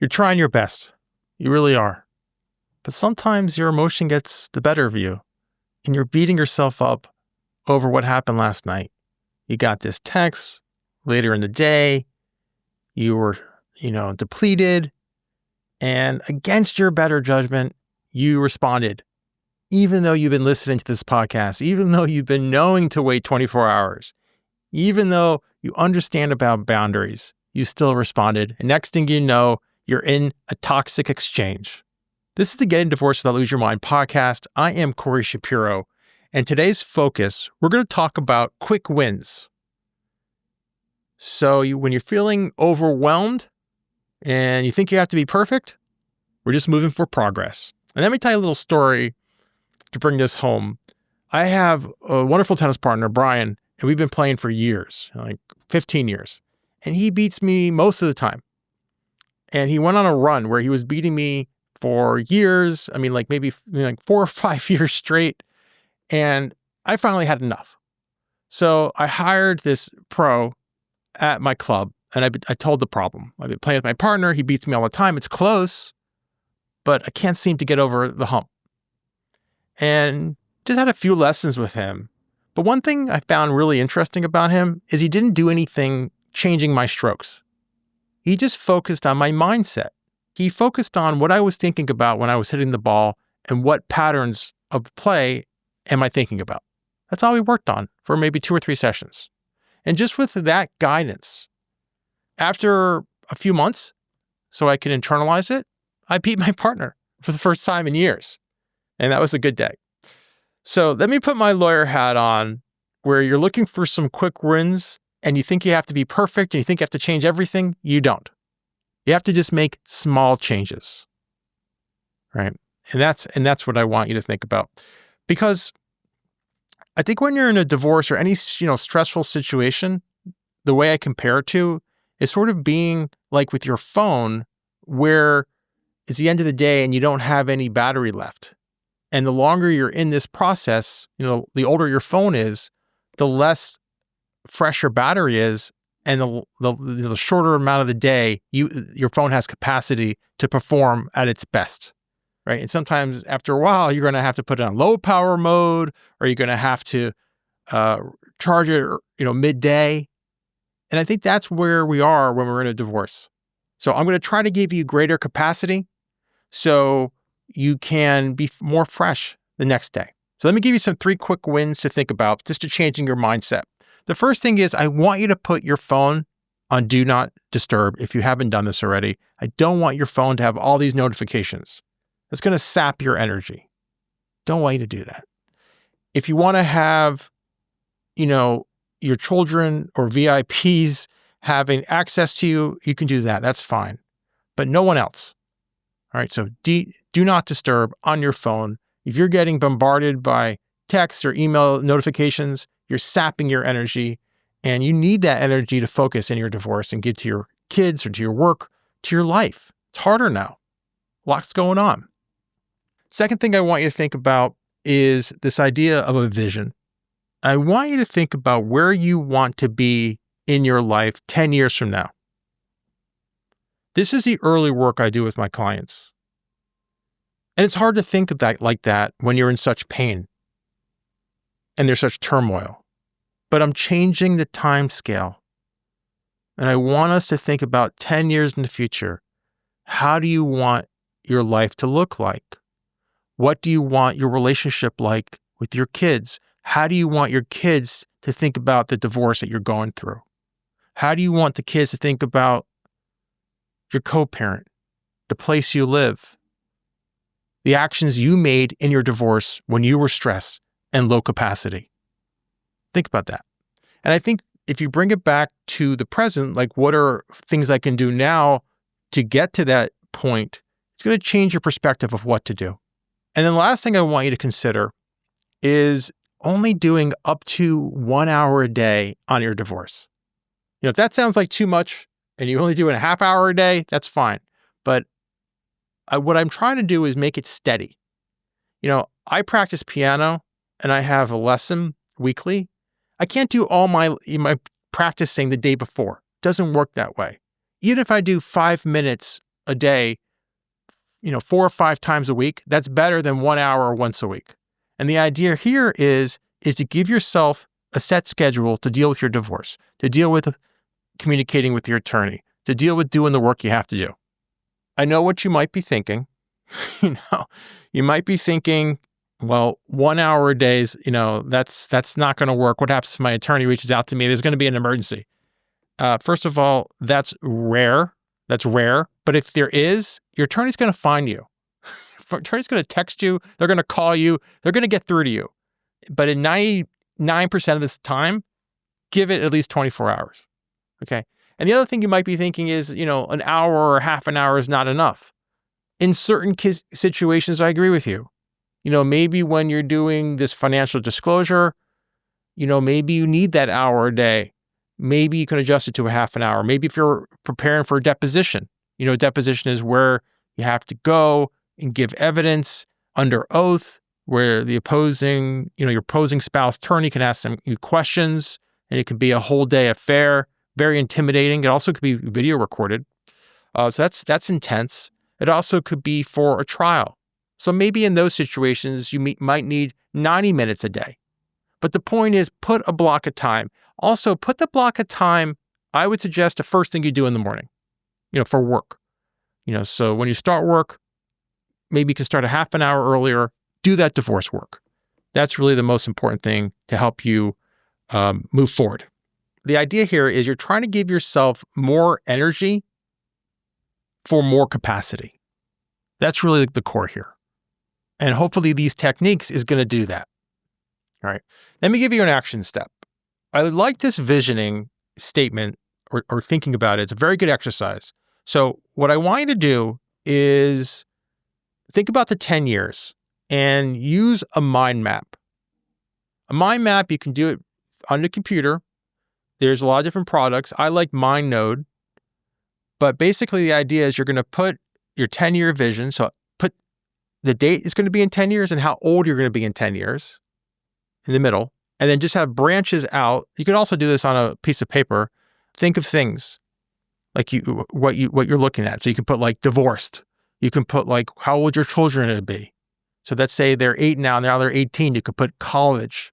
You're trying your best. You really are. But sometimes your emotion gets the better of you and you're beating yourself up over what happened last night. You got this text later in the day. You were, depleted. And against your better judgment, you responded. Even though you've been listening to this podcast, even though you've been knowing to wait 24 hours, even though you understand about boundaries, you still responded. And next thing you know, you're in a toxic exchange. This is the Getting Divorced Without Losing Your Mind podcast. I am Corey Shapiro. And today's focus, we're going to talk about quick wins. So when you're feeling overwhelmed and you think you have to be perfect, we're just moving for progress. And let me tell you a little story to bring this home. I have a wonderful tennis partner, Brian, and we've been playing for years, like 15 years. And he beats me most of the time. And he went on a run where he was beating me for years. I mean, maybe 4 or 5 years straight. And I finally had enough. So I hired this pro at my club, and I told the problem. I've been playing with my partner. He beats me all the time. It's close, but I can't seem to get over the hump. And just had a few lessons with him. But one thing I found really interesting about him is he didn't do anything changing my strokes. He just focused on my mindset. He focused on what I was thinking about when I was hitting the ball and what patterns of play am I thinking about. That's all we worked on for maybe 2 or 3 sessions. And just with that guidance, after a few months, so I could internalize it, I beat my partner for the first time in years. And that was a good day. So let me put my lawyer hat on, where you're looking for some quick wins and you think you have to be perfect and you think you have to change everything. You don't. You have to just make small changes, right? And that's what I want you to think about. Because I think when you're in a divorce or any, stressful situation, the way I compare it to is sort of being like with your phone, where it's the end of the day and you don't have any battery left. And the longer you're in this process, the older your phone is, the less fresh your battery is, and the shorter amount of the day your phone has capacity to perform at its best, right? And sometimes after a while, you're going to have to put it on low power mode, or you're going to have to charge it, midday. And I think that's where we are when we're in a divorce. So I'm going to try to give you greater capacity so you can be more fresh the next day. So let me give you some 3 quick wins to think about just to changing your mindset. The first thing is I want you to put your phone on Do Not Disturb if you haven't done this already. I don't want your phone to have all these notifications. It's going to sap your energy. Don't want you to do that. If you want to have, your children or VIPs having access to you, you can do that. That's fine. But no one else. All right, so do not disturb on your phone. If you're getting bombarded by texts or email notifications, you're sapping your energy, and you need that energy to focus in your divorce and give to your kids or to your work, to your life. It's harder now. Lots going on. Second thing I want you to think about is this idea of a vision. I want you to think about where you want to be in your life 10 years from now. This is the early work I do with my clients. And it's hard to think of that like that when you're in such pain and there's such turmoil. But I'm changing the time scale. And I want us to think about 10 years in the future. How do you want your life to look like? What do you want your relationship like with your kids? How do you want your kids to think about the divorce that you're going through? How do you want the kids to think about your co-parent, the place you live, the actions you made in your divorce when you were stressed and low capacity? Think about that. And I think if you bring it back to the present, what are things I can do now to get to that point, it's going to change your perspective of what to do. And then the last thing I want you to consider is only doing up to 1 hour a day on your divorce. If that sounds like too much and you only do it a half hour a day, that's fine. But what I'm trying to do is make it steady. I practice piano and I have a lesson weekly. I can't do all my practicing the day before. It doesn't work that way. Even if I do 5 minutes a day, 4 or 5 times a week, that's better than 1 hour once a week. And the idea here is to give yourself a set schedule to deal with your divorce, to deal with communicating with your attorney, to deal with doing the work you have to do. I know what you might be thinking. You might be thinking, well, 1 hour a day is, that's not going to work. What happens if my attorney reaches out to me? There's going to be an emergency. First of all, that's rare. That's rare. But if there is, your attorney's going to find you. Your attorney's going to text you. They're going to call you. They're going to get through to you. But in 99% of this time, give it at least 24 hours. Okay. And the other thing you might be thinking is, an hour or half an hour is not enough. In certain situations, I agree with you. Maybe when you're doing this financial disclosure, maybe you need that hour a day. Maybe you can adjust it to a half an hour. Maybe if you're preparing for a deposition, a deposition is where you have to go and give evidence under oath, where the opposing, your opposing spouse attorney can ask you questions, and it can be a whole day affair, very intimidating. It also could be video recorded. So that's intense. It also could be for a trial. So maybe in those situations, you might need 90 minutes a day. But the point is, put a block of time. Also, put the block of time, I would suggest, the first thing you do in the morning, for work. So when you start work, maybe you can start a half an hour earlier, do that divorce work. That's really the most important thing to help you move forward. The idea here is you're trying to give yourself more energy for more capacity. That's really the core here. And hopefully these techniques is going to do that. All right. Let me give you an action step. I like this visioning statement or thinking about it. It's a very good exercise. So what I want you to do is think about the 10 years and use a mind map. A mind map, you can do it on the computer. There's a lot of different products. I like MindNode. But basically the idea is you're going to put your 10-year vision. So put the date is going to be in 10 years and how old you're going to be in 10 years in the middle. And then just have branches out. You could also do this on a piece of paper. Think of things like what you're looking at. So you can put like divorced. You can put like how old your children would be. So let's say they're 8 now they're 18. You could put college.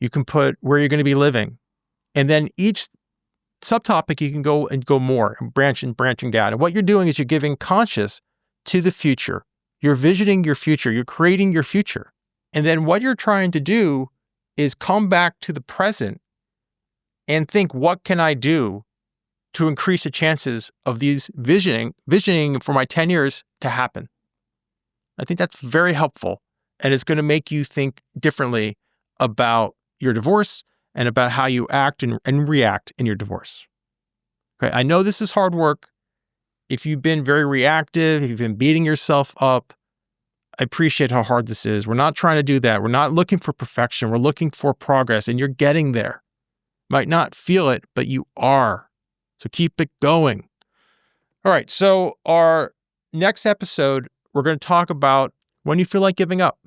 You can put where you're going to be living. And then each subtopic you can go more and branching down. And what you're doing is you're giving conscious to the future. You're visioning your future. You're creating your future. And then what you're trying to do is come back to the present and think, what can I do to increase the chances of these visioning for my 10 years to happen? I think that's very helpful. And it's going to make you think differently about your divorce and about how you act and react in your divorce. Okay, I know this is hard work. If you've been very reactive, if you've been beating yourself up, I appreciate how hard this is. We're not trying to do that. We're not looking for perfection. We're looking for progress, and you're getting there. Might not feel it, but you are. So keep it going. All right, so our next episode, we're going to talk about when you feel like giving up.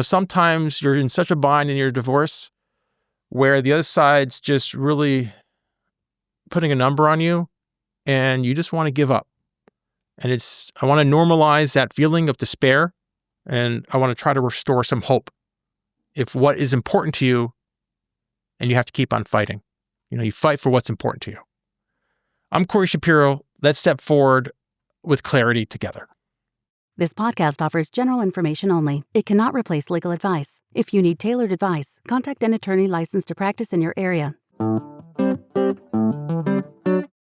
Sometimes you're in such a bind in your divorce where the other side's just really putting a number on you and you just want to give up. And I want to normalize that feeling of despair, and I want to try to restore some hope. If what is important to you, and you have to keep on fighting. You fight for what's important to you. I'm Corey Shapiro. Let's step forward with clarity together. This podcast offers general information only. It cannot replace legal advice. If you need tailored advice, contact an attorney licensed to practice in your area.